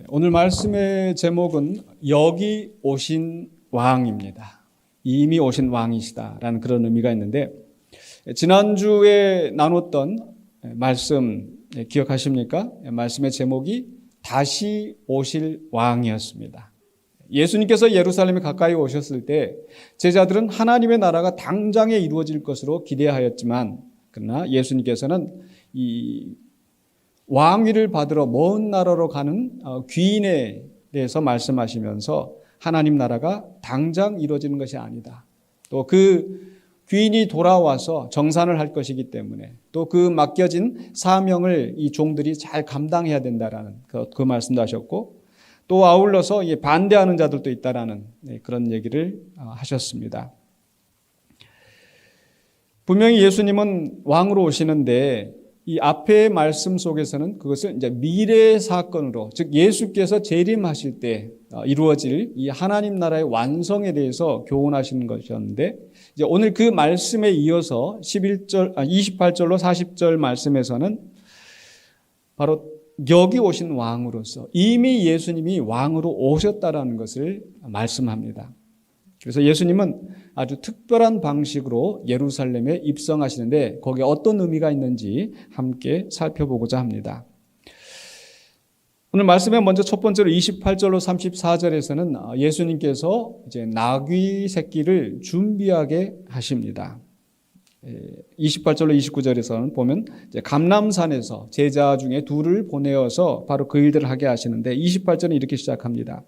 오늘 말씀의 제목은 여기 오신 왕입니다. 이미 오신 왕이시다라는 그런 의미가 있는데, 지난주에 나눴던 말씀 기억하십니까? 말씀의 제목이 다시 오실 왕이었습니다. 예수님께서 예루살렘에 가까이 오셨을 때 제자들은 하나님의 나라가 당장에 이루어질 것으로 기대하였지만, 그러나 예수님께서는 이 왕위를 받으러 먼 나라로 가는 귀인에 대해서 말씀하시면서 하나님 나라가 당장 이루어지는 것이 아니다. 또 그 귀인이 돌아와서 정산을 할 것이기 때문에 또 그 맡겨진 사명을 이 종들이 잘 감당해야 된다라는 그 말씀도 하셨고, 또 아울러서 반대하는 자들도 있다라는 그런 얘기를 하셨습니다. 분명히 예수님은 왕으로 오시는데 이 앞의 말씀 속에서는 그것을 이제 미래 사건으로, 즉 예수께서 재림하실 때 이루어질 이 하나님 나라의 완성에 대해서 교훈하시는 것이었는데, 이제 오늘 그 말씀에 이어서 28절로 40절 말씀에서는 바로 여기 오신 왕으로서 이미 예수님이 왕으로 오셨다라는 것을 말씀합니다. 그래서 예수님은 아주 특별한 방식으로 예루살렘에 입성하시는데 거기에 어떤 의미가 있는지 함께 살펴보고자 합니다. 오늘 말씀에 먼저 첫 번째로 28절로 34절에서는 예수님께서 이제 나귀 새끼를 준비하게 하십니다. 28절로 29절에서는 보면 이제 감람산에서 제자 중에 둘을 보내어서 바로 그 일들을 하게 하시는데, 28절은 이렇게 시작합니다.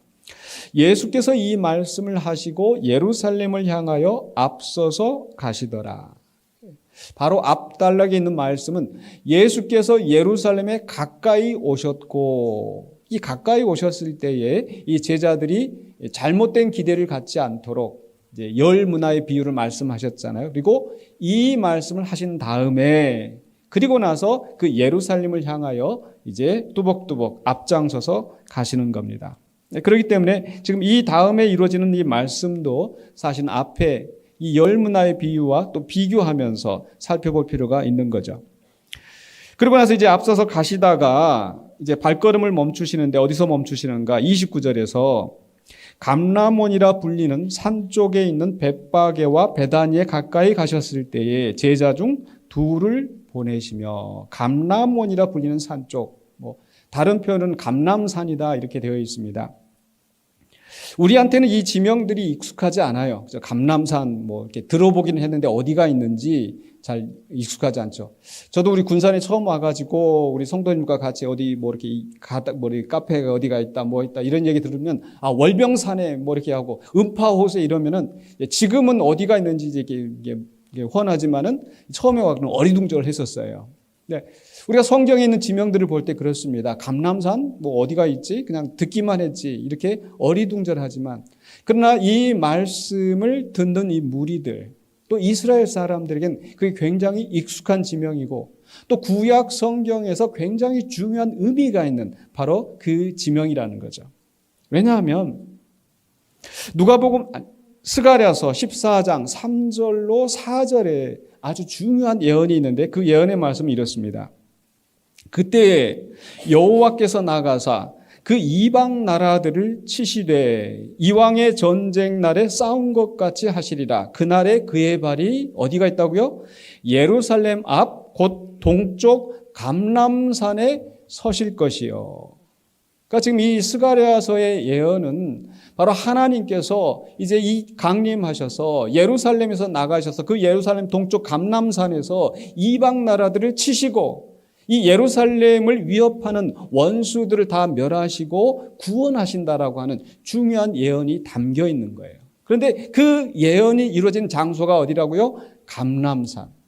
예수께서 이 말씀을 하시고 예루살렘을 향하여 앞서서 가시더라. 바로 앞단락에 있는 말씀은 예수께서 예루살렘에 가까이 오셨고, 이 가까이 오셨을 때에 이 제자들이 잘못된 기대를 갖지 않도록 이제 열 문화의 비유를 말씀하셨잖아요. 그리고 이 말씀을 하신 다음에 그리고 나서 그 예루살렘을 향하여 이제 뚜벅뚜벅 앞장서서 가시는 겁니다. 그렇기 때문에 지금 이 다음에 이루어지는 이 말씀도 사실 앞에 이 열 문화의 비유와 또 비교하면서 살펴볼 필요가 있는 거죠. 그리고 나서 이제 앞서서 가시다가 이제 발걸음을 멈추시는데 어디서 멈추시는가? 29절에서 감람원이라 불리는 산 쪽에 있는 벳바게와 베다니에 가까이 가셨을 때에 제자 중 둘을 보내시며, 감람원이라 불리는 산 쪽, 다른 표현은 감람산이다 이렇게 되어 있습니다. 우리한테는 이 지명들이 익숙하지 않아요. 감람산 이렇게 들어보기는 했는데 어디가 있는지 잘 익숙하지 않죠. 저도 우리 군산에 처음 와가지고 우리 성도님과 같이 어디 이렇게 카페가 어디가 있다 있다 이런 얘기 들으면 월병산에 이렇게 하고 음파호수에 이러면은 지금은 어디가 있는지 이게 훤하지만은 처음에 와서는 어리둥절을 했었어요. 네. 우리가 성경에 있는 지명들을 볼 때 그렇습니다. 감람산 어디가 있지? 그냥 듣기만 했지. 이렇게 어리둥절하지만, 그러나 이 말씀을 듣는 이 무리들, 또 이스라엘 사람들에겐 그게 굉장히 익숙한 지명이고, 또 구약 성경에서 굉장히 중요한 의미가 있는 바로 그 지명이라는 거죠. 왜냐하면 누가복음 스가랴서 14장 3절로 4절에 아주 중요한 예언이 있는데 그 예언의 말씀은 이렇습니다. 그때 여호와께서 나가사 그 이방 나라들을 치시되 이왕의 전쟁 날에 싸운 것 같이 하시리라. 그날에 그의 발이 어디가 있다고요? 예루살렘 앞 곧 동쪽 감람산에 서실 것이요. 그러니까 지금 이 스가랴서의 예언은 바로 하나님께서 이제 이 강림하셔서 예루살렘에서 나가셔서 그 예루살렘 동쪽 감람산에서 이방 나라들을 치시고 이 예루살렘을 위협하는 원수들을 다 멸하시고 구원하신다라고 하는 중요한 예언이 담겨 있는 거예요. 그런데 그 예언이 이루어진 장소가 어디라고요? 감람산.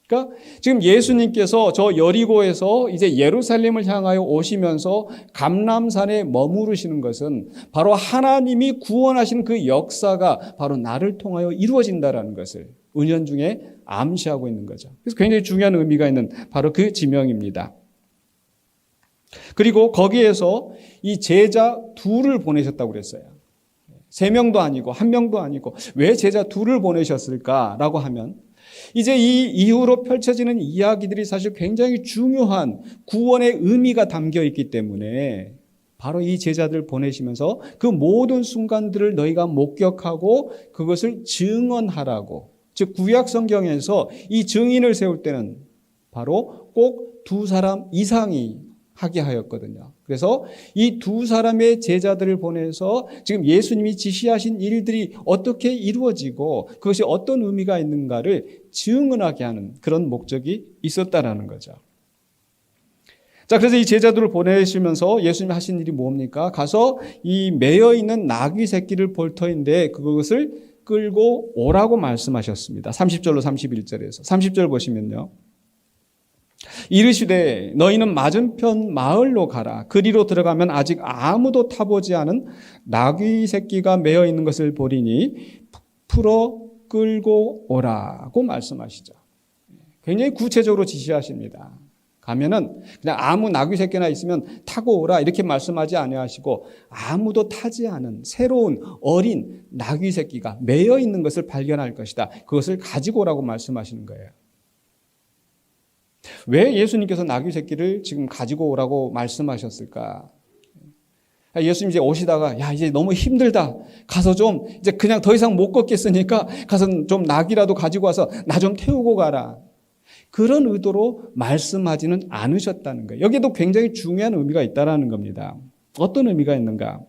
그러니까 지금 예수님께서 저 여리고에서 이제 예루살렘을 향하여 오시면서 감람산에 머무르시는 것은 바로 하나님이 구원하신 그 역사가 바로 나를 통하여 이루어진다라는 것을 은연중에 암시하고 있는 거죠. 그래서 굉장히 중요한 의미가 있는 바로 그 지명입니다. 그리고 거기에서 이 제자 둘을 보내셨다고 그랬어요. 3명도 아니고 1명도 아니고 왜 제자 둘을 보내셨을까라고 하면, 이제 이 이후로 펼쳐지는 이야기들이 사실 굉장히 중요한 구원의 의미가 담겨 있기 때문에 바로 이 제자들을 보내시면서 그 모든 순간들을 너희가 목격하고 그것을 증언하라고. 즉 구약 성경에서 이 증인을 세울 때는 바로 꼭 두 사람 이상이 하게 하였거든요. 그래서 이 두 사람의 제자들을 보내서 지금 예수님이 지시하신 일들이 어떻게 이루어지고 그것이 어떤 의미가 있는가를 증언하게 하는 그런 목적이 있었다라는 거죠. 자, 그래서 이 제자들을 보내시면서 예수님이 하신 일이 뭡니까? 가서 이 매여 있는 나귀 새끼를 볼 터인데 그것을 끌고 오라고 말씀하셨습니다. 30절로 31절에서. 30절 보시면요. 이르시되 너희는 맞은편 마을로 가라. 그리로 들어가면 아직 아무도 타보지 않은 나귀 새끼가 매여 있는 것을 보리니 풀어 끌고 오라고 말씀하시죠. 굉장히 구체적으로 지시하십니다. 가면은 그냥 아무 나귀 새끼나 있으면 타고 오라 이렇게 말씀하지 아니하시고 아무도 타지 않은 새로운 어린 나귀 새끼가 매여 있는 것을 발견할 것이다. 그것을 가지고 오라고 말씀하시는 거예요. 왜 예수님께서 나귀 새끼를 지금 가지고 오라고 말씀하셨을까? 예수님 이제 오시다가 야 이제 너무 힘들다. 가서 좀 이제 그냥 더 이상 못 걷겠으니까 가서 좀 나귀라도 가지고 와서 나 좀 태우고 가라. 그런 의도로 말씀하지는 않으셨다는 거예요. 여기에도 굉장히 중요한 의미가 있다는 겁니다. 어떤 의미가 있는가?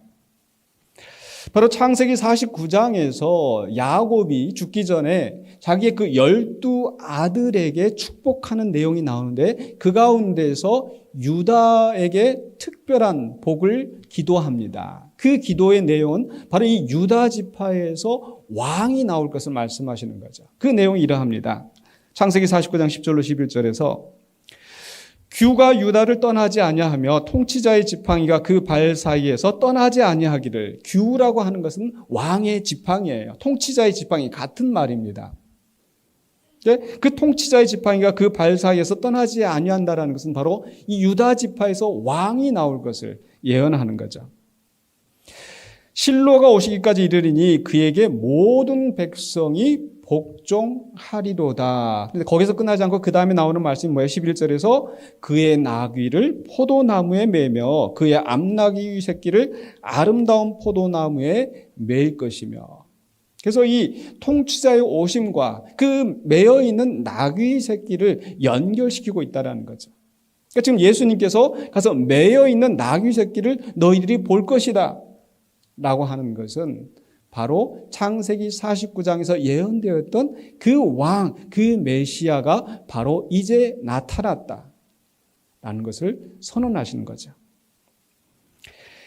바로 창세기 49장에서 야곱이 죽기 전에 자기의 그 12 아들에게 축복하는 내용이 나오는데 그 가운데서 유다에게 특별한 복을 기도합니다. 그 기도의 내용은 바로 이 유다 지파에서 왕이 나올 것을 말씀하시는 거죠. 그 내용이 이러합니다. 창세기 49장 10절로 11절에서 규가 유다를 떠나지 아니하며 통치자의 지팡이가 그 발 사이에서 떠나지 아니하기를. 규라고 하는 것은 왕의 지팡이에요. 통치자의 지팡이 같은 말입니다. 그 통치자의 지팡이가 그 발 사이에서 떠나지 아니한다라는 것은 바로 이 유다 지파에서 왕이 나올 것을 예언하는 거죠. 실로가 오시기까지 이르리니 그에게 모든 백성이 복종하리로다. 근데 거기서 끝나지 않고 그 다음에 나오는 말씀이 뭐예요? 11절에서 그의 나귀를 포도나무에 매며 그의 암나귀 새끼를 아름다운 포도나무에 매일 것이며. 그래서 이 통치자의 오심과 그 매여 있는 나귀 새끼를 연결시키고 있다는 거죠. 그러니까 지금 예수님께서 가서 매여 있는 나귀 새끼를 너희들이 볼 것이다 라고 하는 것은 바로 창세기 49장에서 예언되었던 그 왕, 그 메시아가 바로 이제 나타났다라는 것을 선언하시는 거죠.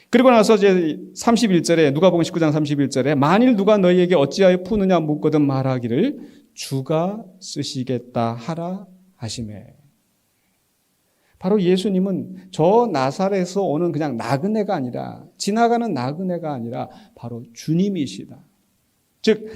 그리고 나서 이제 31절에 누가복음 19장 31절에 만일 누가 너희에게 어찌하여 푸느냐 묻거든 말하기를 주가 쓰시겠다 하라 하시매. 바로 예수님은 저 나사렛에서 오는 그냥 나그네가 아니라 지나가는 나그네가 아니라 바로 주님이시다. 즉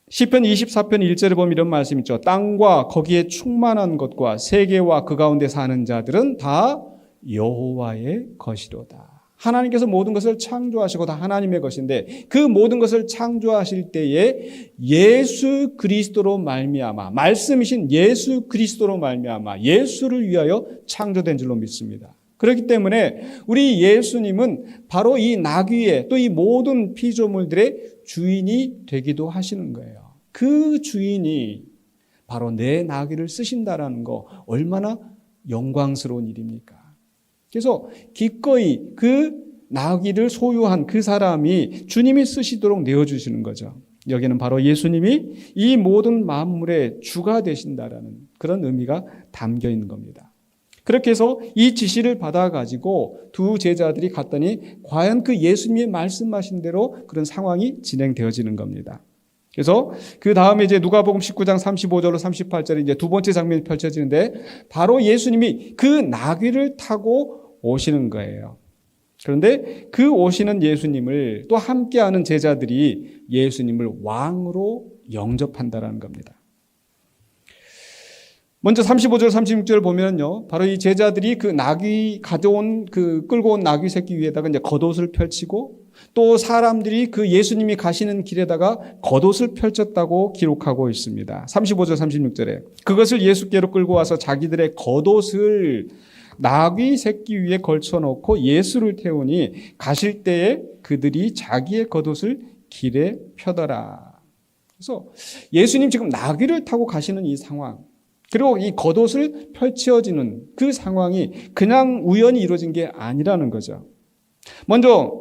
시편 24편 1절에 보면 이런 말씀 있죠. 땅과 거기에 충만한 것과 세계와 그 가운데 사는 자들은 다 여호와의 것이로다. 하나님께서 모든 것을 창조하시고 다 하나님의 것인데 그 모든 것을 창조하실 때에 예수 그리스도로 말미암아 말씀이신 예수 그리스도로 말미암아 예수를 위하여 창조된 줄로 믿습니다. 그렇기 때문에 우리 예수님은 바로 이 나귀의 또 이 모든 피조물들의 주인이 되기도 하시는 거예요. 그 주인이 바로 내 나귀를 쓰신다라는 거 얼마나 영광스러운 일입니까? 그래서 기꺼이 그 나귀를 소유한 그 사람이 주님이 쓰시도록 내어주시는 거죠. 여기는 바로 예수님이 이 모든 만물의 주가 되신다라는 그런 의미가 담겨 있는 겁니다. 그렇게 해서 이 지시를 받아가지고 두 제자들이 갔더니 과연 그 예수님이 말씀하신 대로 그런 상황이 진행되어지는 겁니다. 그래서 그 다음에 이제 누가복음 19장 35절로 38절에 이제 두 번째 장면이 펼쳐지는데 바로 예수님이 그 나귀를 타고 오시는 거예요. 그런데 그 오시는 예수님을 또 함께하는 제자들이 예수님을 왕으로 영접한다라는 겁니다. 먼저 35절 36절을 보면요. 바로 이 제자들이 그 나귀 가져온 그 끌고 온 나귀 새끼 위에다가 이제 겉옷을 펼치고 또 사람들이 그 예수님이 가시는 길에다가 겉옷을 펼쳤다고 기록하고 있습니다. 35절 36절에 그것을 예수께로 끌고 와서 자기들의 겉옷을 나귀 새끼 위에 걸쳐놓고 예수를 태우니 가실 때에 그들이 자기의 겉옷을 길에 펴더라. 그래서 예수님 지금 나귀를 타고 가시는 이 상황, 그리고 이 겉옷을 펼쳐지는 그 상황이 그냥 우연히 이루어진 게 아니라는 거죠. 먼저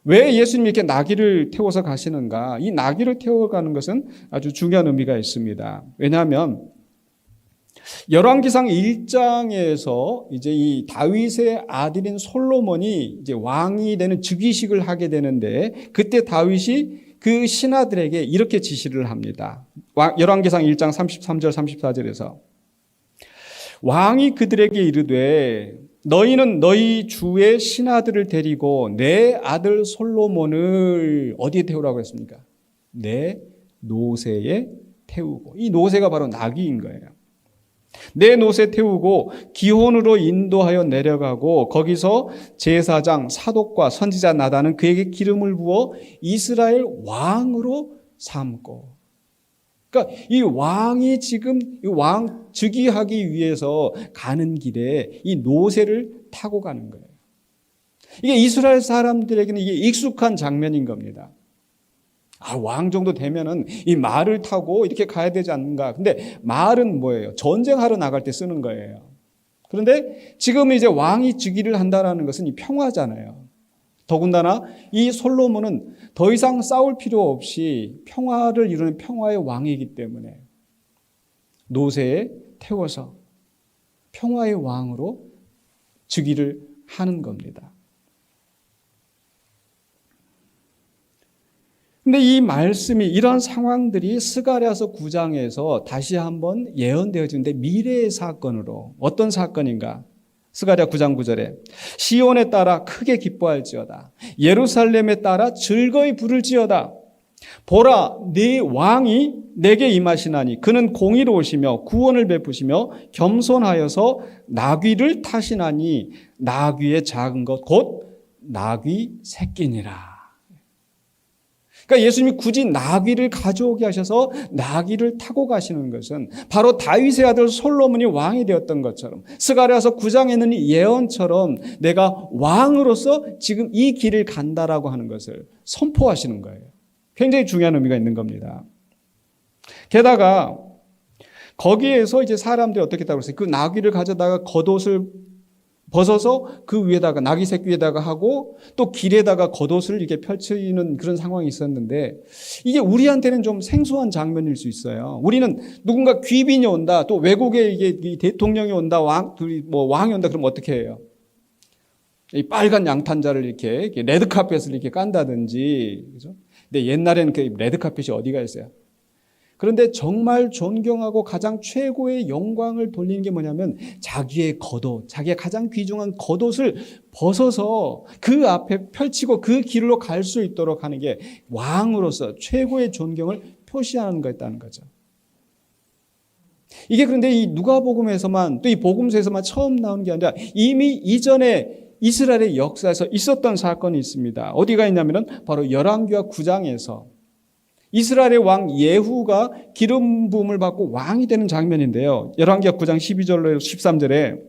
왜 예수님이 이렇게 나귀를 태워서 가시는가? 이 나귀를 태워가는 것은 아주 중요한 의미가 있습니다. 왜냐하면 열왕기상 1장에서 이제 이 다윗의 아들인 솔로몬이 이제 왕이 되는 즉위식을 하게 되는데, 그때 다윗이 그 신하들에게 이렇게 지시를 합니다. 열왕기상 1장 33절 34절에서 왕이 그들에게 이르되 너희는 너희 주의 신하들을 데리고 내 아들 솔로몬을 어디에 태우라고 했습니까? 내 노새에 태우고. 이 노새가 바로 나귀인 거예요. 내 노새 태우고 기혼으로 인도하여 내려가고 거기서 제사장 사독과 선지자 나단은 그에게 기름을 부어 이스라엘 왕으로 삼고. 그러니까 이 왕이 지금 이 왕 즉위하기 위해서 가는 길에 이 노새를 타고 가는 거예요. 이게 이스라엘 사람들에게는 이게 익숙한 장면인 겁니다. 왕 정도 되면은 이 말을 타고 이렇게 가야 되지 않는가. 근데 말은 뭐예요? 전쟁하러 나갈 때 쓰는 거예요. 그런데 지금 이제 왕이 즉위를 한다는 것은 이 평화잖아요. 더군다나 이 솔로몬은 더 이상 싸울 필요 없이 평화를 이루는 평화의 왕이기 때문에 노새에 태워서 평화의 왕으로 즉위를 하는 겁니다. 근데 이 말씀이, 이런 상황들이 스가랴서 9장에서 다시 한번 예언되어지는데 미래의 사건으로, 어떤 사건인가? 스가랴 9장 9절에 시온에 따라 크게 기뻐할지어다. 예루살렘에 따라 즐거이 부를지어다. 보라, 네 왕이 내게 임하시나니 그는 공의로우시며 구원을 베푸시며 겸손하여서 나귀를 타시나니 나귀의 작은 것 곧 나귀 새끼니라. 그러니까 예수님이 굳이 나귀를 가져오게 하셔서 나귀를 타고 가시는 것은 바로 다윗의 아들 솔로몬이 왕이 되었던 것처럼, 스가랴서 9장에는 이 예언처럼 내가 왕으로서 지금 이 길을 간다라고 하는 것을 선포하시는 거예요. 굉장히 중요한 의미가 있는 겁니다. 게다가 거기에서 이제 사람들이 어떻게 했다고 했어요? 그 나귀를 가져다가 겉옷을 벗어서 그 위에다가, 나귀 새끼 위에다가 하고 또 길에다가 겉옷을 이렇게 펼치는 그런 상황이 있었는데, 이게 우리한테는 좀 생소한 장면일 수 있어요. 우리는 누군가 귀빈이 온다, 또 외국에 이게 대통령이 온다, 왕이 온다, 그러면 어떻게 해요? 이 빨간 양탄자를 이렇게 레드카펫을 이렇게 깐다든지, 그죠? 근데 옛날에는 그 레드카펫이 어디가 있어요? 그런데 정말 존경하고 가장 최고의 영광을 돌리는 게 뭐냐면 자기의 겉옷, 자기의 가장 귀중한 겉옷을 벗어서 그 앞에 펼치고 그 길로 갈 수 있도록 하는 게 왕으로서 최고의 존경을 표시하는 거였다는 거죠. 이게 그런데 이 누가복음에서만, 또 이 복음서에서만 처음 나오는 게 아니라 이미 이전에 이스라엘의 역사에서 있었던 사건이 있습니다. 어디가 있냐면은 바로 열왕기하 9장에서 이스라엘의 왕 예후가 기름 부음을 받고 왕이 되는 장면인데요. 열왕기하 9장 12절로 13절에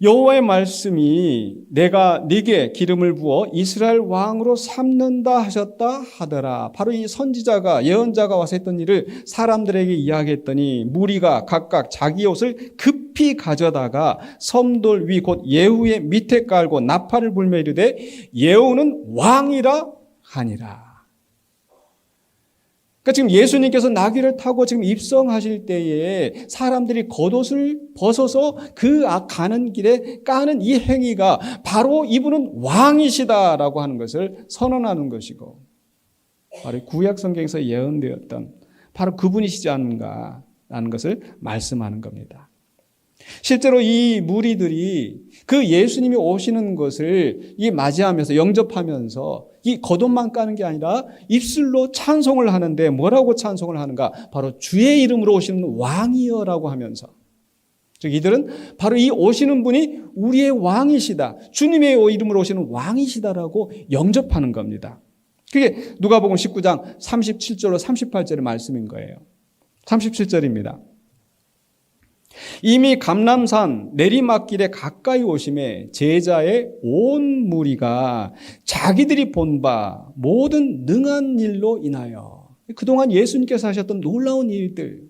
여호와의 말씀이 내가 네게 기름을 부어 이스라엘 왕으로 삼는다 하셨다 하더라. 바로 이 선지자가, 예언자가 와서 했던 일을 사람들에게 이야기했더니 무리가 각각 자기 옷을 급히 가져다가 섬돌 위 곧 예후의 밑에 깔고 나팔을 불며 이르되 예후는 왕이라 하니라. 그러니까 지금 예수님께서 나귀를 타고 지금 입성하실 때에 사람들이 겉옷을 벗어서 그 가는 길에 까는 이 행위가 바로 이분은 왕이시다라고 하는 것을 선언하는 것이고, 바로 구약 성경에서 예언되었던 바로 그분이시지 않은가라는 것을 말씀하는 겁니다. 실제로 이 무리들이 그 예수님이 오시는 것을 맞이하면서, 영접하면서 이 겉옷만 까는 게 아니라 입술로 찬송을 하는데 뭐라고 찬송을 하는가? 바로 주의 이름으로 오시는 왕이여라고 하면서, 즉 이들은 바로 이 오시는 분이 우리의 왕이시다, 주님의 이름으로 오시는 왕이시다라고 영접하는 겁니다. 그게 누가복음 19장 37절로 38절의 말씀인 거예요. 37절입니다. 이미 감람산 내리막길에 가까이 오심에 제자의 온 무리가 자기들이 본 바 모든 능한 일로 인하여, 그동안 예수님께서 하셨던 놀라운 일들,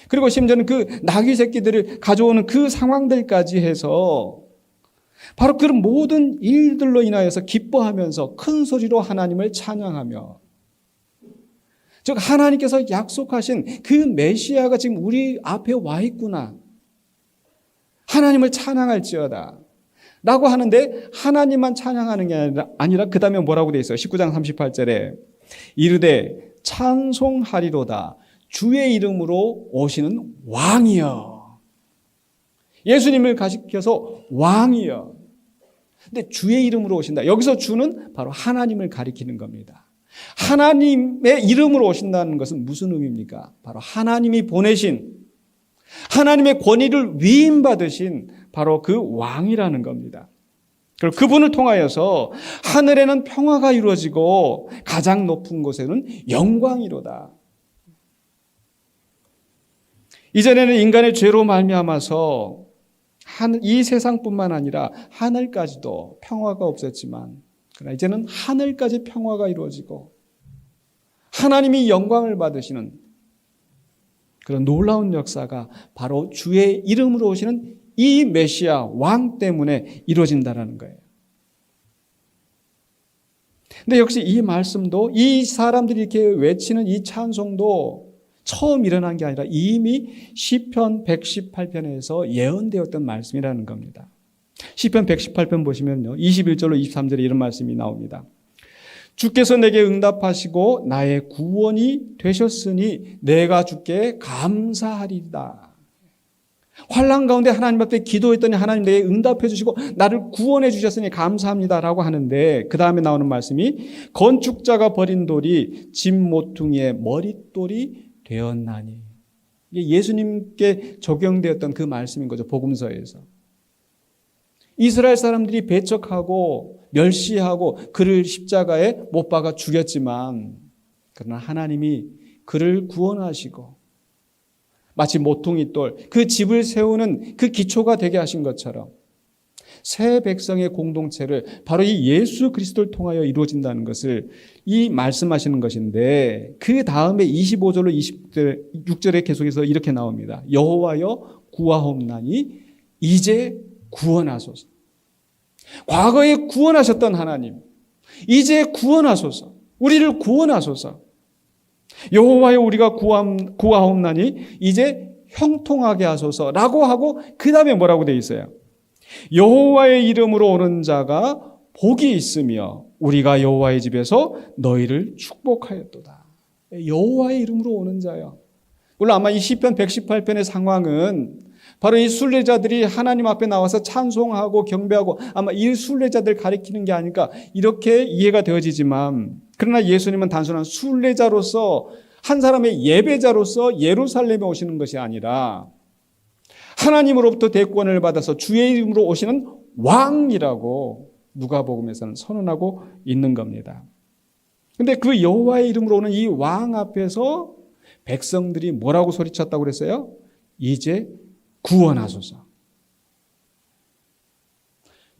그리고 심지어는 그 나귀 새끼들을 가져오는 그 상황들까지 해서 바로 그런 모든 일들로 인하여서 기뻐하면서 큰 소리로 하나님을 찬양하며, 즉 하나님께서 약속하신 그 메시아가 지금 우리 앞에 와 있구나, 하나님을 찬양할지어다 라고 하는데, 하나님만 찬양하는 게 아니라 그 다음에 뭐라고 되어 있어요? 19장 38절에 이르되 찬송하리로다 주의 이름으로 오시는 왕이여. 예수님을 가리켜서 왕이여. 근데 주의 이름으로 오신다. 여기서 주는 바로 하나님을 가리키는 겁니다. 하나님의 이름으로 오신다는 것은 무슨 의미입니까? 바로 하나님이 보내신, 하나님의 권위를 위임받으신 바로 그 왕이라는 겁니다. 그리고 그분을 통하여서 하늘에는 평화가 이루어지고 가장 높은 곳에는 영광이로다. 이전에는 인간의 죄로 말미암아서 이 세상뿐만 아니라 하늘까지도 평화가 없었지만, 그러나 이제는 하늘까지 평화가 이루어지고 하나님이 영광을 받으시는 그런 놀라운 역사가 바로 주의 이름으로 오시는 이 메시아 왕 때문에 이루어진다는 거예요. 근데 역시 이 말씀도, 이 사람들이 이렇게 외치는 이 찬송도 처음 일어난 게 아니라 이미 시편 118편에서 예언되었던 말씀이라는 겁니다. 시편 118편 보시면요, 21절로 23절에 이런 말씀이 나옵니다. 주께서 내게 응답하시고 나의 구원이 되셨으니 내가 주께 감사하리이다. 환난 가운데 하나님 앞에 기도했더니 하나님 내게 응답해 주시고 나를 구원해 주셨으니 감사합니다라고 하는데, 그 다음에 나오는 말씀이 건축자가 버린 돌이 집 모퉁이의 머릿돌이 되었나니. 이게 예수님께 적용되었던 그 말씀인 거죠. 복음서에서 이스라엘 사람들이 배척하고 멸시하고 그를 십자가에 못 박아 죽였지만, 그러나 하나님이 그를 구원하시고 마치 모퉁이돌, 그 집을 세우는 그 기초가 되게 하신 것처럼 새 백성의 공동체를 바로 이 예수 그리스도를 통하여 이루어진다는 것을 이 말씀하시는 것인데, 그 다음에 25절로 26절에 계속해서 이렇게 나옵니다. 여호와여 구하옵나니 이제 구원하소서. 과거에 구원하셨던 하나님, 이제 구원하소서. 우리를 구원하소서. 여호와여 우리가 구하옵나니 이제 형통하게 하소서라고 하고, 그 다음에 뭐라고 되어 있어요? 여호와의 이름으로 오는 자가 복이 있으며 우리가 여호와의 집에서 너희를 축복하였도다. 여호와의 이름으로 오는 자요. 물론 아마 이 시편 118편의 상황은 바로 이 순례자들이 하나님 앞에 나와서 찬송하고 경배하고 아마 이 순례자들 가리키는 게 아닐까, 이렇게 이해가 되어지지만, 그러나 예수님은 단순한 순례자로서, 한 사람의 예배자로서 예루살렘에 오시는 것이 아니라 하나님으로부터 대권을 받아서 주의 이름으로 오시는 왕이라고 누가복음에서는 선언하고 있는 겁니다. 그런데 그 여호와의 이름으로 오는 이 왕 앞에서 백성들이 뭐라고 소리쳤다고 그랬어요? 이제 구원하소서.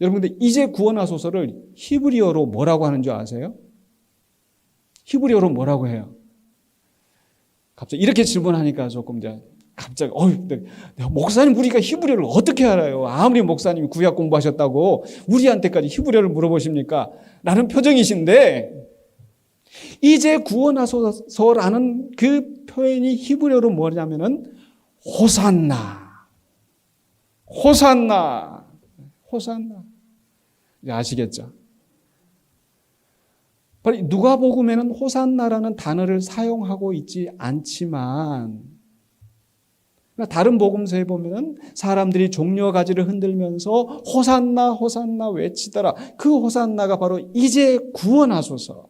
여러분들, 이제 구원하소서를 히브리어로 뭐라고 하는 줄 아세요? 히브리어로 뭐라고 해요? 갑자기 이렇게 질문하니까 조금 이제 갑자기 목사님 우리가 히브리어를 어떻게 알아요? 아무리 목사님이 구약 공부하셨다고 우리한테까지 히브리어를 물어보십니까? 라는 표정이신데, 이제 구원하소서라는 그 표현이 히브리어로 뭐냐면은 호산나. 아시겠죠? 누가복음에는 호산나라는 단어를 사용하고 있지 않지만, 다른 복음서에 보면은 사람들이 종려 가지를 흔들면서 호산나 호산나 외치더라. 그 호산나가 바로 이제 구원하소서.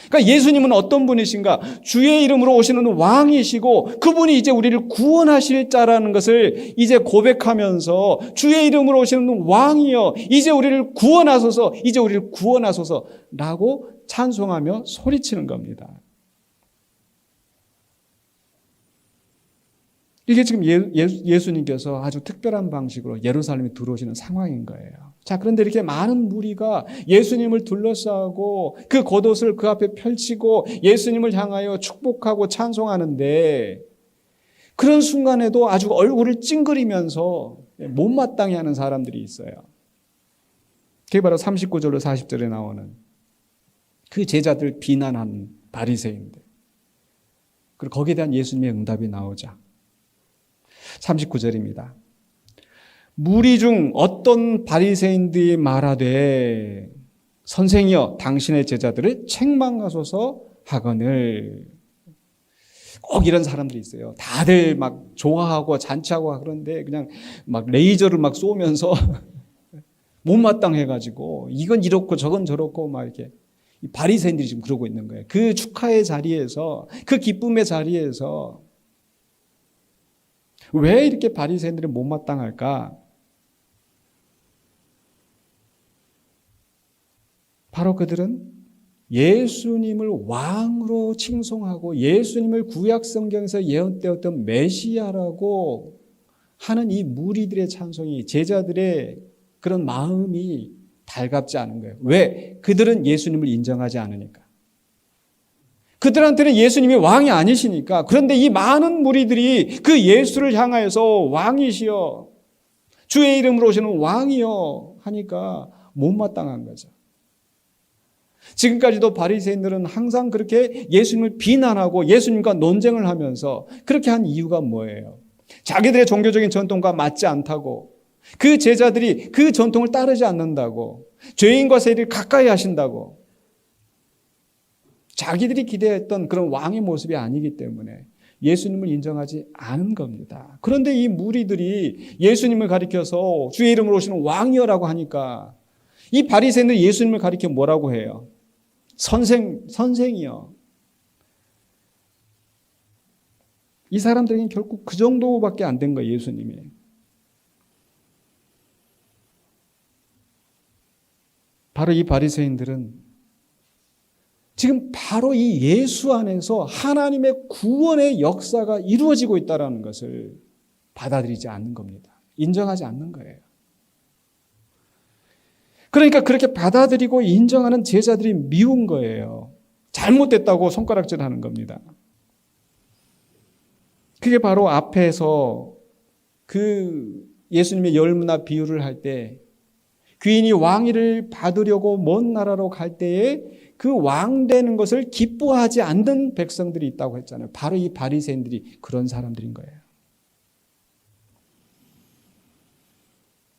그러니까 예수님은 어떤 분이신가? 주의 이름으로 오시는 왕이시고 그분이 이제 우리를 구원하실 자라는 것을 이제 고백하면서, 주의 이름으로 오시는 왕이여 이제 우리를 구원하소서, 이제 우리를 구원하소서라고 찬송하며 소리치는 겁니다. 이게 지금 예수님께서 아주 특별한 방식으로 예루살렘에 들어오시는 상황인 거예요. 자, 그런데 이렇게 많은 무리가 예수님을 둘러싸고 그 겉옷을 그 앞에 펼치고 예수님을 향하여 축복하고 찬송하는데, 그런 순간에도 아주 얼굴을 찡그리면서 못마땅해 하는 사람들이 있어요. 그게 바로 39절로 40절에 나오는 그 제자들 비난하는 바리새인들. 그리고 거기에 대한 예수님의 응답이 나오자 39절입니다. 무리 중 어떤 바리새인들이 말하되 선생이여 당신의 제자들을 책망하소서 하거늘. 꼭 이런 사람들이 있어요. 다들 막 좋아하고 잔치하고 그런데 그냥 막 레이저를 막 쏘면서 못마땅해가지고 이건 이렇고 저건 저렇고 막 이렇게 바리새인들이 지금 그러고 있는 거예요. 그 축하의 자리에서, 그 기쁨의 자리에서 왜 이렇게 바리새인들이 못마땅할까? 바로 그들은 예수님을 왕으로 칭송하고 예수님을 구약 성경에서 예언되었던 메시아라고 하는 이 무리들의 찬송이, 제자들의 그런 마음이 달갑지 않은 거예요. 왜? 그들은 예수님을 인정하지 않으니까. 그들한테는 예수님이 왕이 아니시니까. 그런데 이 많은 무리들이 그 예수를 향하여서 왕이시여, 주의 이름으로 오시는 왕이여 하니까 못마땅한 거죠. 지금까지도 바리새인들은 항상 그렇게 예수님을 비난하고 예수님과 논쟁을 하면서 그렇게 한 이유가 뭐예요? 자기들의 종교적인 전통과 맞지 않다고, 그 제자들이 그 전통을 따르지 않는다고, 죄인과 세리를 가까이 하신다고, 자기들이 기대했던 그런 왕의 모습이 아니기 때문에 예수님을 인정하지 않은 겁니다. 그런데 이 무리들이 예수님을 가리켜서 주의 이름으로 오시는 왕이여라고 하니까 이 바리새인들이 예수님을 가리켜 뭐라고 해요? 선생이요. 이 사람들에게는 결국 그 정도밖에 안 된 거예요, 예수님이. 바로 이 바리새인들은 지금 바로 이 예수 안에서 하나님의 구원의 역사가 이루어지고 있다는 것을 받아들이지 않는 겁니다. 인정하지 않는 거예요. 그러니까 그렇게 받아들이고 인정하는 제자들이 미운 거예요. 잘못됐다고 손가락질하는 겁니다. 그게 바로 앞에서 그 예수님의 열무나 비유를 할 때 귀인이 왕위를 받으려고 먼 나라로 갈 때에 그 왕 되는 것을 기뻐하지 않는 백성들이 있다고 했잖아요. 바로 이 바리새인들이 그런 사람들인 거예요.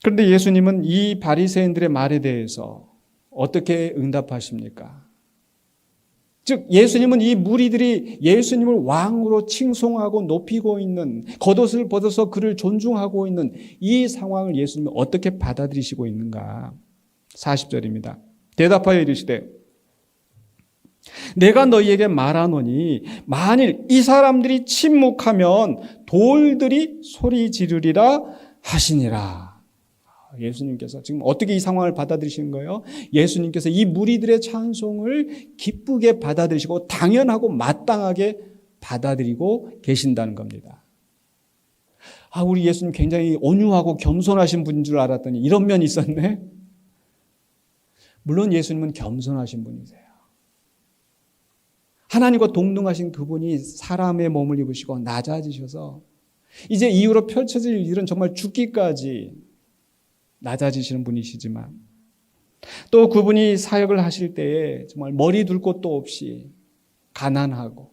그런데 예수님은 이 바리새인들의 말에 대해서 어떻게 응답하십니까? 즉 예수님은 이 무리들이 예수님을 왕으로 칭송하고 높이고 있는, 겉옷을 벗어서 그를 존중하고 있는 이 상황을 예수님은 어떻게 받아들이시고 있는가? 40절입니다. 대답하여 이르시되 내가 너희에게 말하노니 만일 이 사람들이 침묵하면 돌들이 소리 지르리라 하시니라. 예수님께서 지금 어떻게 이 상황을 받아들이시는 거예요? 예수님께서 이 무리들의 찬송을 기쁘게 받아들이시고 당연하고 마땅하게 받아들이고 계신다는 겁니다. 우리 예수님 굉장히 온유하고 겸손하신 분인 줄 알았더니 이런 면이 있었네. 물론 예수님은 겸손하신 분이세요. 하나님과 동등하신 그분이 사람의 몸을 입으시고 낮아지셔서 이제 이후로 펼쳐질 일은 정말 죽기까지 낮아지시는 분이시지만 또 그분이 사역을 하실 때에 정말 머리 둘 곳도 없이 가난하고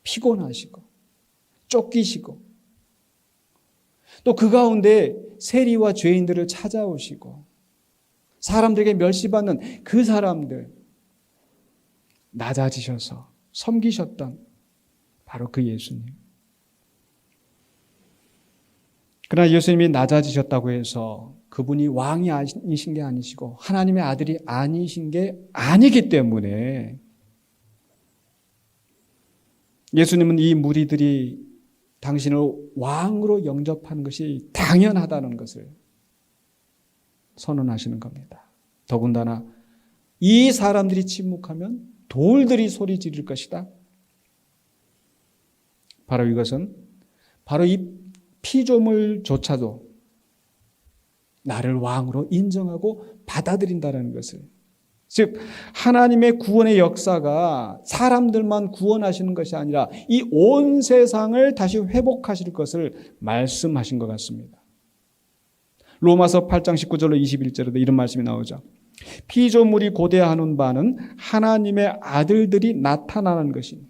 피곤하시고 쫓기시고 또 그 가운데 세리와 죄인들을 찾아오시고 사람들에게 멸시받는 그 사람들 낮아지셔서 섬기셨던 바로 그 예수님. 그러나 예수님이 낮아지셨다고 해서 그분이 왕이 아니신 게 아니시고 하나님의 아들이 아니신 게 아니기 때문에 예수님은 이 무리들이 당신을 왕으로 영접하는 것이 당연하다는 것을 선언하시는 겁니다. 더군다나 이 사람들이 침묵하면 돌들이 소리 지를 것이다. 바로 이것은 바로 이 피조물조차도 나를 왕으로 인정하고 받아들인다는 것을, 즉 하나님의 구원의 역사가 사람들만 구원하시는 것이 아니라 이 온 세상을 다시 회복하실 것을 말씀하신 것 같습니다. 로마서 8장 19절로 21절에도 이런 말씀이 나오죠. 피조물이 고대하는 바는 하나님의 아들들이 나타나는 것입니다.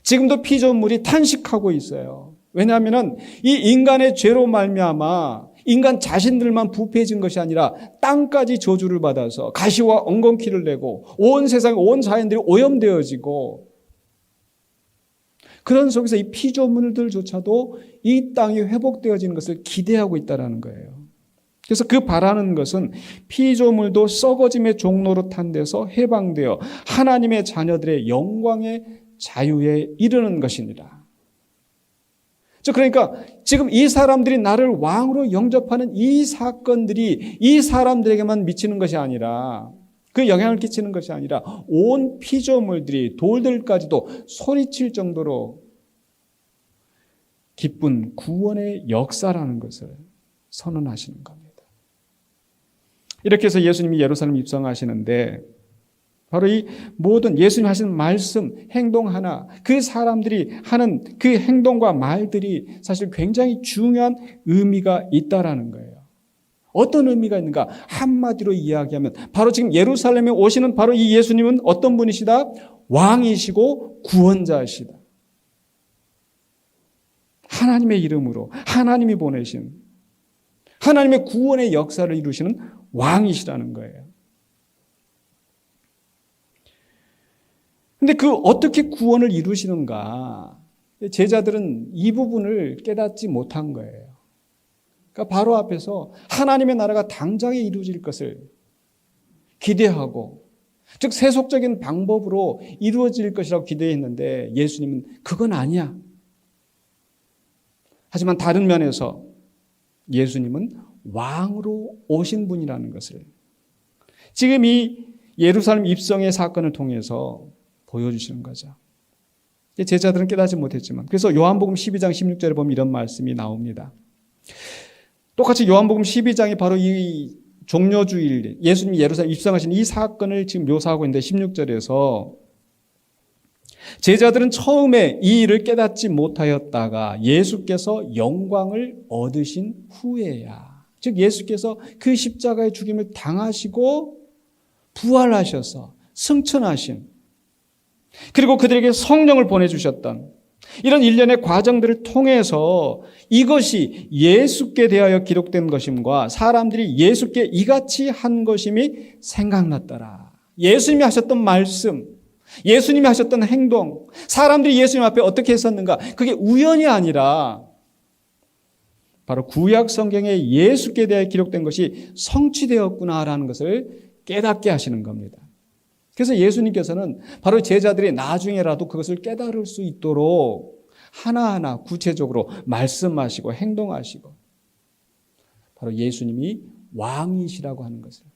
지금도 피조물이 탄식하고 있어요. 왜냐하면 이 인간의 죄로 말미암아 인간 자신들만 부패해진 것이 아니라 땅까지 저주를 받아서 가시와 엉겅퀴를 내고 온 세상 온 자연들이 오염되어지고, 그런 속에서 이 피조물들조차도 이 땅이 회복되어지는 것을 기대하고 있다는 거예요. 그래서 그 바라는 것은 피조물도 썩어짐의 종로로 탄 데서 해방되어 하나님의 자녀들의 영광의 자유에 이르는 것이니라. 그러니까 지금 이 사람들이 나를 왕으로 영접하는 이 사건들이 이 사람들에게만 미치는 것이 아니라, 그 영향을 끼치는 것이 아니라 온 피조물들이, 돌들까지도 소리칠 정도로 기쁜 구원의 역사라는 것을 선언하시는 겁니다. 이렇게 해서 예수님이 예루살렘 입성하시는데, 바로 이 모든 예수님 하시는 말씀, 행동 하나, 그 사람들이 하는 그 행동과 말들이 사실 굉장히 중요한 의미가 있다라는 거예요. 어떤 의미가 있는가? 한마디로 이야기하면 바로 지금 예루살렘에 오시는 바로 이 예수님은 어떤 분이시다? 왕이시고 구원자이시다. 하나님의 이름으로 하나님이 보내신, 하나님의 구원의 역사를 이루시는 왕이시라는 거예요. 근데 그 어떻게 구원을 이루시는가? 제자들은 이 부분을 깨닫지 못한 거예요. 그러니까 바로 앞에서 하나님의 나라가 당장에 이루어질 것을 기대하고, 즉 세속적인 방법으로 이루어질 것이라고 기대했는데 예수님은 그건 아니야. 하지만 다른 면에서 예수님은 왕으로 오신 분이라는 것을 지금 이 예루살렘 입성의 사건을 통해서 보여주시는 거죠. 제자들은 깨닫지 못했지만, 그래서 요한복음 12장 16절에 보면 이런 말씀이 나옵니다. 똑같이 요한복음 12장이 바로 이 종려주일, 예수님이 예루살렘 입성하신 이 사건을 지금 묘사하고 있는데 16절에서 제자들은 처음에 이 일을 깨닫지 못하였다가 예수께서 영광을 얻으신 후에야, 즉 예수께서 그 십자가의 죽임을 당하시고 부활하셔서 승천하신, 그리고 그들에게 성령을 보내주셨던 이런 일련의 과정들을 통해서 이것이 예수께 대하여 기록된 것임과 사람들이 예수께 이같이 한 것임이 생각났더라. 예수님이 하셨던 말씀, 예수님이 하셨던 행동, 사람들이 예수님 앞에 어떻게 했었는가, 그게 우연이 아니라 바로 구약 성경에 예수께 대해 기록된 것이 성취되었구나라는 것을 깨닫게 하시는 겁니다. 그래서 예수님께서는 바로 제자들이 나중에라도 그것을 깨달을 수 있도록 하나하나 구체적으로 말씀하시고 행동하시고, 바로 예수님이 왕이시라고 하는 것을,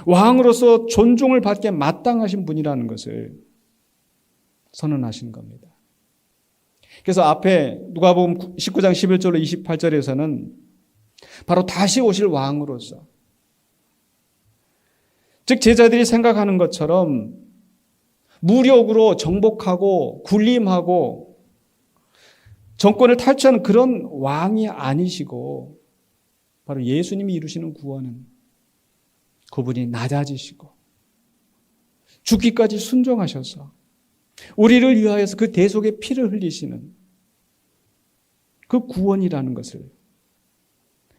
왕으로서 존중을 받게 마땅하신 분이라는 것을 선언하신 겁니다. 그래서 앞에 누가복음 19장 11절로 28절에서는 바로 다시 오실 왕으로서, 즉 제자들이 생각하는 것처럼 무력으로 정복하고 군림하고 정권을 탈취하는 그런 왕이 아니시고, 바로 예수님이 이루시는 구원은 그분이 낮아지시고 죽기까지 순종하셔서 우리를 위하여서 그 대속의 피를 흘리시는 그 구원이라는 것을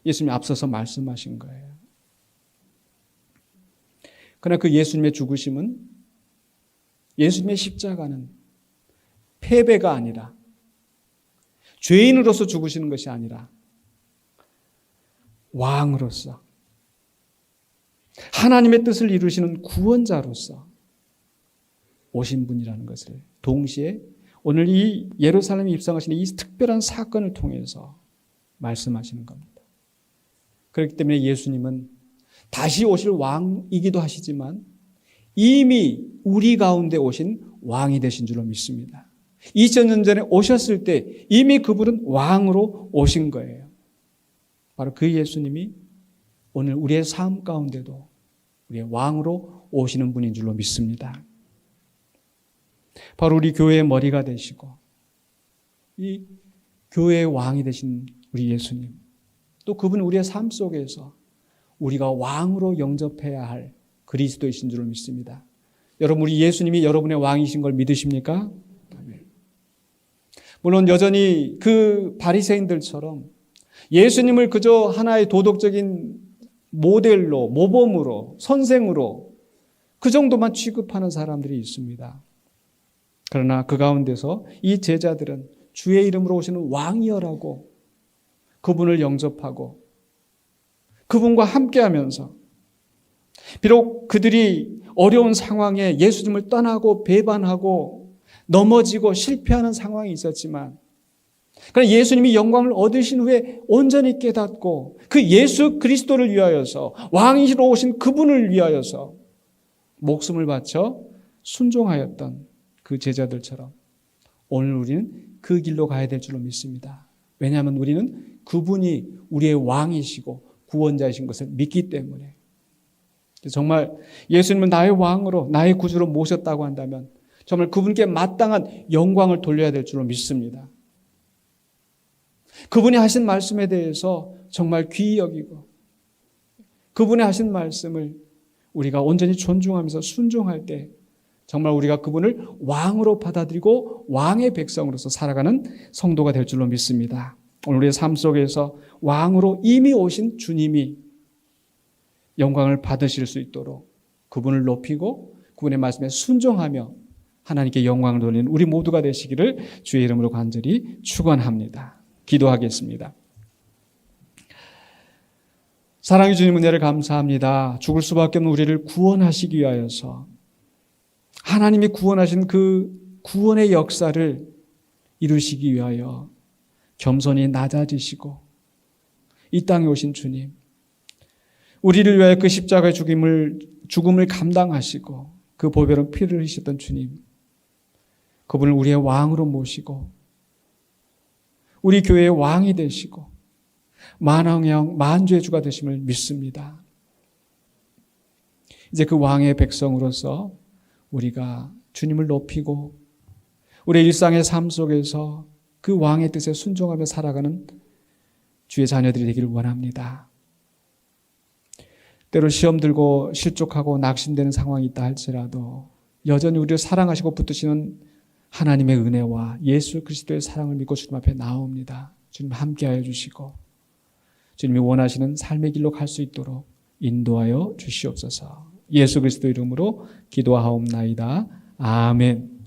예수님이 앞서서 말씀하신 거예요. 그러나 그 예수님의 죽으심은, 예수님의 십자가는 패배가 아니라, 죄인으로서 죽으시는 것이 아니라 왕으로서 하나님의 뜻을 이루시는 구원자로서 오신 분이라는 것을 동시에 오늘 이 예루살렘에 입성하시는 이 특별한 사건을 통해서 말씀하시는 겁니다. 그렇기 때문에 예수님은 다시 오실 왕이기도 하시지만 이미 우리 가운데 오신 왕이 되신 줄로 믿습니다. 2000년 전에 오셨을 때 이미 그분은 왕으로 오신 거예요. 바로 그 예수님이 오늘 우리의 삶 가운데도 우리의 왕으로 오시는 분인 줄로 믿습니다. 바로 우리 교회의 머리가 되시고 이 교회의 왕이 되신 우리 예수님, 또 그분은 우리의 삶 속에서 우리가 왕으로 영접해야 할 그리스도이신 줄로 믿습니다. 여러분, 우리 예수님이 여러분의 왕이신 걸 믿으십니까? 물론 여전히 그 바리새인들처럼 예수님을 그저 하나의 도덕적인 모델로, 모범으로, 선생으로 그 정도만 취급하는 사람들이 있습니다. 그러나 그 가운데서 이 제자들은 주의 이름으로 오시는 왕이여라고 그분을 영접하고 그분과 함께하면서 비록 그들이 어려운 상황에 예수님을 떠나고 배반하고 넘어지고 실패하는 상황이 있었지만, 그러나 예수님이 영광을 얻으신 후에 온전히 깨닫고 그 예수 그리스도를 위하여서, 왕이시로 오신 그분을 위하여서 목숨을 바쳐 순종하였던 그 제자들처럼 오늘 우리는 그 길로 가야 될 줄로 믿습니다. 왜냐하면 우리는 그분이 우리의 왕이시고 구원자이신 것을 믿기 때문에. 정말 예수님은 나의 왕으로, 나의 구주로 모셨다고 한다면 정말 그분께 마땅한 영광을 돌려야 될 줄로 믿습니다. 그분이 하신 말씀에 대해서 정말 귀히 여기고 그분이 하신 말씀을 우리가 온전히 존중하면서 순종할 때 정말 우리가 그분을 왕으로 받아들이고 왕의 백성으로서 살아가는 성도가 될 줄로 믿습니다. 오늘 우리의 삶 속에서 왕으로 이미 오신 주님이 영광을 받으실 수 있도록 그분을 높이고 그분의 말씀에 순종하며 하나님께 영광을 돌리는 우리 모두가 되시기를 주의 이름으로 간절히 축원합니다. 기도하겠습니다. 사랑의 주님, 은혜를 감사합니다. 죽을 수밖에 없는 우리를 구원하시기 위하여서 하나님이 구원하신 그 구원의 역사를 이루시기 위하여 겸손히 낮아지시고 이 땅에 오신 주님, 우리를 위하여 그 십자가의 죽음을 감당하시고 그 보배로운 피를 흘리셨던 주님, 그분을 우리의 왕으로 모시고 우리 교회의 왕이 되시고 만왕의 만주의 주가 되심을 믿습니다. 이제 그 왕의 백성으로서 우리가 주님을 높이고 우리의 일상의 삶 속에서 그 왕의 뜻에 순종하며 살아가는 주의 자녀들이 되기를 원합니다. 때로 시험 들고 실족하고 낙심되는 상황이 있다 할지라도 여전히 우리를 사랑하시고 붙드시는 하나님의 은혜와 예수 그리스도의 사랑을 믿고 주님 앞에 나옵니다. 주님 함께하여 주시고 주님이 원하시는 삶의 길로 갈 수 있도록 인도하여 주시옵소서. 예수 그리스도 이름으로 기도하옵나이다. 아멘.